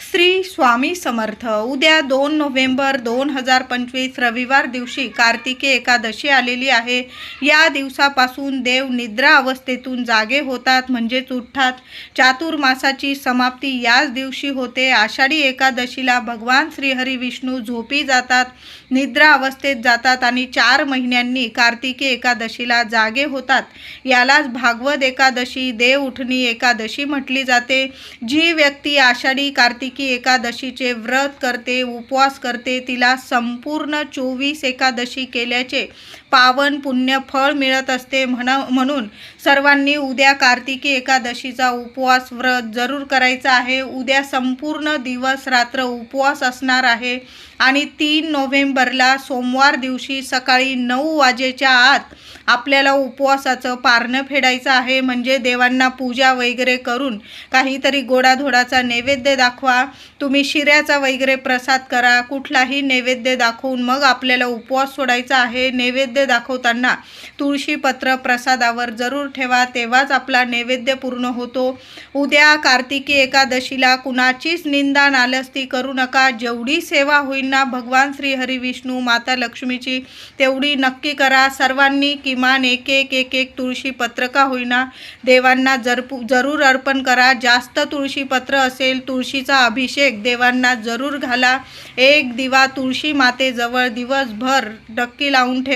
श्री स्वामी समर्थ. उद्या 2 नोव्हेंबर 2025 रविवार दिवशी कार्तिकी एकादशी आलेली आहे. या दिवसापासून देव निद्रा अवस्थेतून जागे होतात, म्हणजेच उठतात. चातुर्मासाची समाप्ती याच दिवशी होते. आषाढी एकादशीला भगवान श्रीहरी विष्णू झोपी जातात, निद्रा अवस्थेत जातात आणि 4 महिन्यांनी कार्तिकी एकादशीला जागे होतात. यालाच भागवत एकादशी, देव उठणी एकादशी म्हटली जाते. जी व्यक्ती आषाढी कार्तिकी एकादशीचे व्रत करते, उपवास करते, तिला संपूर्ण 24 एकादशी केल्याचे पावन पुण्य फळ मिळत असते. म्हणून सर्वांनी उद्या कार्तिकी एकादशीचा उपवास व्रत जरूर करायचा आहे. उद्या संपूर्ण दिवस रात्र उपवास असणार आहे आणि 3 नोव्हेंबरला सोमवार दिवशी सकाळी 9 वाजेच्या आत आपल्याला उपवासाचं पारणं फेडायचं आहे. म्हणजे देवांना पूजा वगैरे करून काहीतरी गोडाधोडाचा नैवेद्य दाखवा. तुम्ही शिऱ्याचा वगैरे प्रसाद करा. कुठलाही नैवेद्य दाखवून मग आपल्याला उपवास सोडायचा आहे. नैवेद्य दाखवताना तुळशीपत्र प्रसादावर जरूर ठेवा, तेव्हाच आपला नैवेद्य पूर्ण होतो. उद्या कार्तिकी एकादशीला कुणाचीच निंदा नालस्ती करू नका. जेवढी सेवा होईल ना भगवान श्री हरी विष्णू माता लक्ष्मीची, तेवढी नक्की करा. सर्वांनी किमान एक तुळशीपत्र का होईना देवांना जरूर अर्पण करा. जास्त तुळशीपत्र असेल, तुळशीचा अभिषेक देवांना जरूर घाला. एक दिवा तुळशी मातेजवळ दिवसभर नक्की लावून ठेवा.